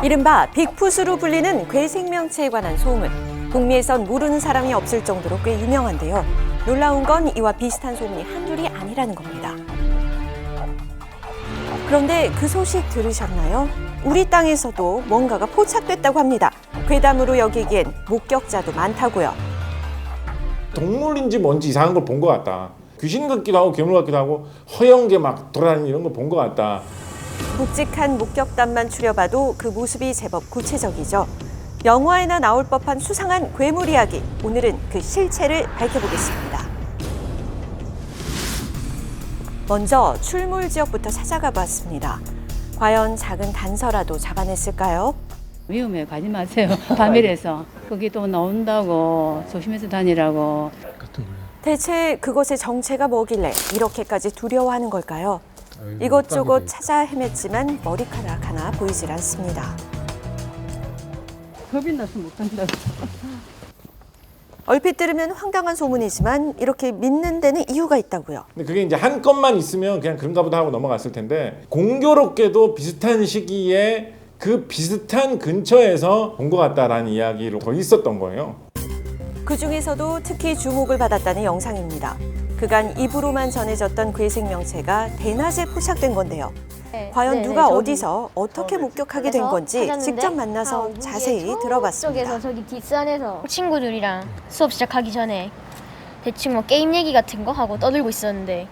이른바 빅풋으로 불리는 괴 생명체에 관한 소문. 북미에선 모르는 사람이 없을 정도로 꽤 유명한데요. 놀라운 건 이와 비슷한 소문이 한둘이 아니라는 겁니다. 그런데 그 소식 들으셨나요? 우리 땅에서도 뭔가가 포착됐다고 합니다. 괴담으로 여기기엔 목격자도 많다고요. 동물인지 뭔지 이상한 걸 본 것 같다. 귀신 같기도 하고 괴물 같기도 하고 허연 게 막 돌아다니는 이런 걸 본 것 같다. 묵직한 목격담만 추려봐도 그 모습이 제법 구체적이죠. 영화에나 나올 법한 수상한 괴물 이야기. 오늘은 그 실체를 밝혀보겠습니다. 먼저 출몰 지역부터 찾아가 봤습니다. 과연 작은 단서라도 잡아냈을까요? 위험해, 가지 마세요. 밤이라서. 거기 또 나온다고 조심해서 다니라고. 대체 그곳의 정체가 뭐길래 이렇게까지 두려워하는 걸까요? 이곳저곳 찾아 헤맸지만 머리카락 하나 보이질 않습니다. 겁이 나서 못한다고. 얼핏 들으면 황당한 소문이지만 이렇게 믿는 데는 이유가 있다고요. 근데 그게 이제 한 건만 있으면 그냥 그런가 보다 하고 넘어갔을 텐데 공교롭게도 비슷한 시기에 그 비슷한 근처에서 본 것 같다라는 이야기로 더 있었던 거예요. 그 중에서도 특히 주목을 받았다는 영상입니다. 그간 입으로만 전해졌던 괴 생명체가 대낮에 포착된 건데요. 과연 누가 어디서 어떻게 목격하게 된 건지 직접 만나서 자세히 들어봤습니다. 쪽에서 저기 뒷산에서 친구들이랑 수업 시작하기 전에 대충 뭐 게임 얘기 같은 거 하고 떠들고 있었는데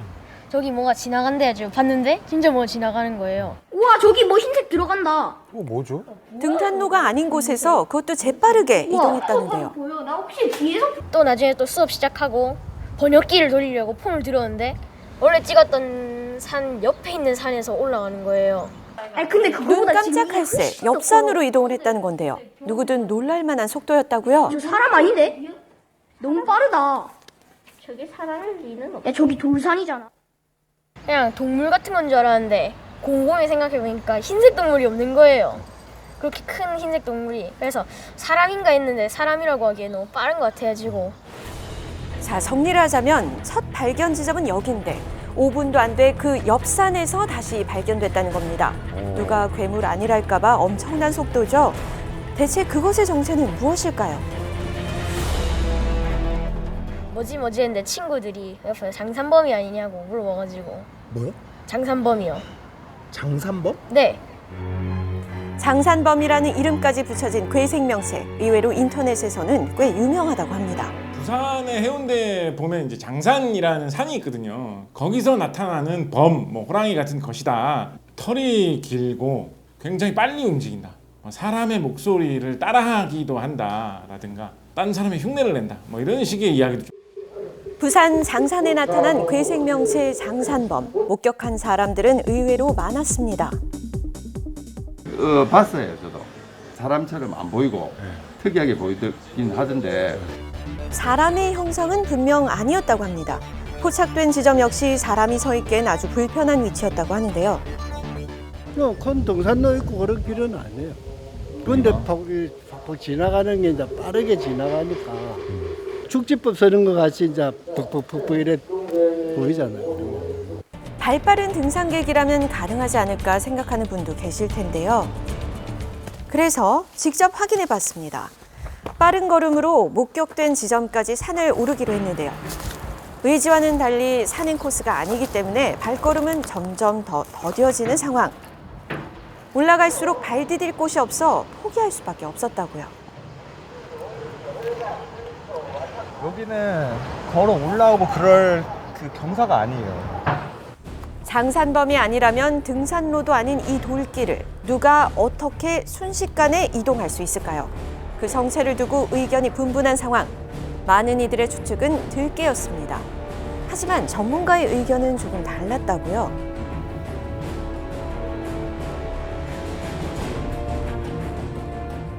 저기 뭐가 지나간대 해가지고 봤는데 진짜 뭐 지나가는 거예요. 우와, 저기 뭐 흰색 들어간다. 뭐죠? 등탄로가 아닌 곳에서 그것도 재빠르게 이동했다는데요. 보여. 나 혹시 뒤에서 또 나중에 또 수업 시작하고 번역기를 돌리려고 폰을 들었는데 원래 찍었던 산 옆에 있는 산에서 올라가는 거예요. 아니 근데 눈 그거보다 깜짝할 새 옆산으로 이동을 했다는 건데요. 누구든 놀랄 만한 속도였다고요. 저 사람 아닌데? 너무 빠르다. 저게 사람일 리는 없어. 야, 저기 돌산이잖아. 그냥 동물 같은 건 줄 알았는데 곰곰이 생각해보니까 흰색 동물이 없는 거예요. 그렇게 큰 흰색 동물이. 그래서 사람인가 했는데 사람이라고 하기에 너무 빠른 것 같아가지고. 자, 정리를 하자면 첫 발견 지점은 여긴데 5분도 안 돼 그 옆산에서 다시 발견됐다는 겁니다. 누가 괴물 아니랄까 봐 엄청난 속도죠. 대체 그것의 정체는 무엇일까요? 뭐지 했는데 친구들이 옆에 장산범이 아니냐고 물어봐가지고. 뭐요? 장산범이요. 장산범? 네. 장산범이라는 이름까지 붙여진 괴 생명체. 의외로 인터넷에서는 꽤 유명하다고 합니다. 부산의 해운대 보면 이제 장산이라는 산이 있거든요. 거기서 나타나는 범, 뭐 호랑이 같은 것이다. 털이 길고 굉장히 빨리 움직인다. 사람의 목소리를 따라하기도 한다라든가 딴 사람의 흉내를 낸다. 뭐 이런 식의 이야기도. 부산 장산에 나타난 괴 생명체 장산범. 목격한 사람들은 의외로 많았습니다. 봤어요, 저도. 사람처럼 안 보이고 특이하게 보이긴 하던데. 사람의 형상은 분명 아니었다고 합니다. 포착된 지점 역시 사람이 서 있기엔 아주 불편한 위치였다고 하는데요. 큰 등산로 있고 그런 길은 아니에요. 근데 퍽 지나가는 게 이제 빠르게 지나가니까 축지법 쓰는 것 같이 이제 퍽퍽퍽 이래 보이잖아요. 발빠른 등산객이라면 가능하지 않을까 생각하는 분도 계실 텐데요. 그래서 직접 확인해 봤습니다. 빠른 걸음으로 목격된 지점까지 산을 오르기로 했는데요. 의지와는 달리 산행 코스가 아니기 때문에 발걸음은 점점 더 더뎌지는 상황. 올라갈수록 발 디딜 곳이 없어 포기할 수밖에 없었다고요. 여기는 걸어 올라오고 그럴 그 경사가 아니에요. 장산범이 아니라면 등산로도 아닌 이 돌길을 누가 어떻게 순식간에 이동할 수 있을까요? 그 정체를 두고 의견이 분분한 상황. 많은 이들의 추측은 들깨였습니다. 하지만 전문가의 의견은 조금 달랐다고요.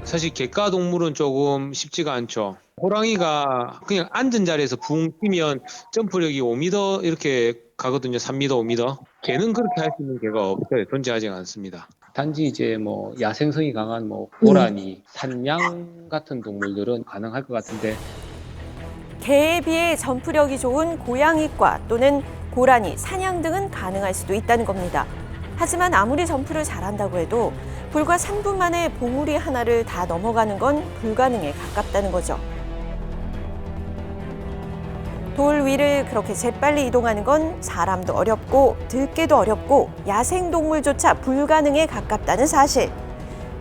사실 객가 동물은 조금 쉽지가 않죠. 호랑이가 그냥 앉은 자리에서 붕 뛰면 점프력이 5m 이렇게 가거든요. 3m, 5m. 개는 그렇게 할 수 있는 개가 없어요. 존재하지 않습니다. 단지 이제 뭐 야생성이 강한 뭐 고라니, 산양 같은 동물들은 가능할 것 같은데. 개에 비해 점프력이 좋은 고양이과 또는 고라니, 사냥 등은 가능할 수도 있다는 겁니다. 하지만 아무리 점프를 잘한다고 해도 불과 3분 만에 봉우리 하나를 다 넘어가는 건 불가능에 가깝다는 거죠. 돌 위를 그렇게 재빨리 이동하는 건 사람도 어렵고 들개도 어렵고 야생동물조차 불가능에 가깝다는 사실.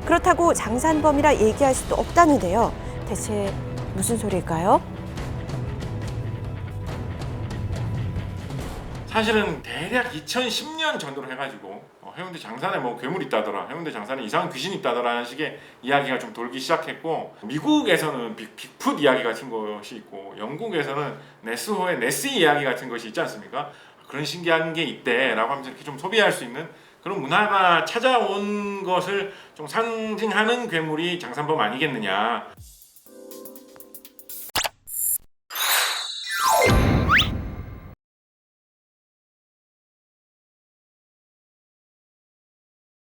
그렇다고 장산범이라 얘기할 수도 없다는데요. 대체 무슨 소리일까요? 사실은 대략 2010년 전으로 해가지고 해운대 장산에 뭐 괴물이 있다더라, 해운대 장산에 이상한 귀신이 있다더라는 식의 이야기가 좀 돌기 시작했고, 미국에서는 빅풋 이야기 같은 것이 있고, 영국에서는 네스호의 네시 이야기 같은 것이 있지 않습니까? 그런 신기한 게 있대라고 하면서 이렇게 좀 소비할 수 있는 그런 문화가 찾아온 것을 좀 상징하는 괴물이 장산범 아니겠느냐.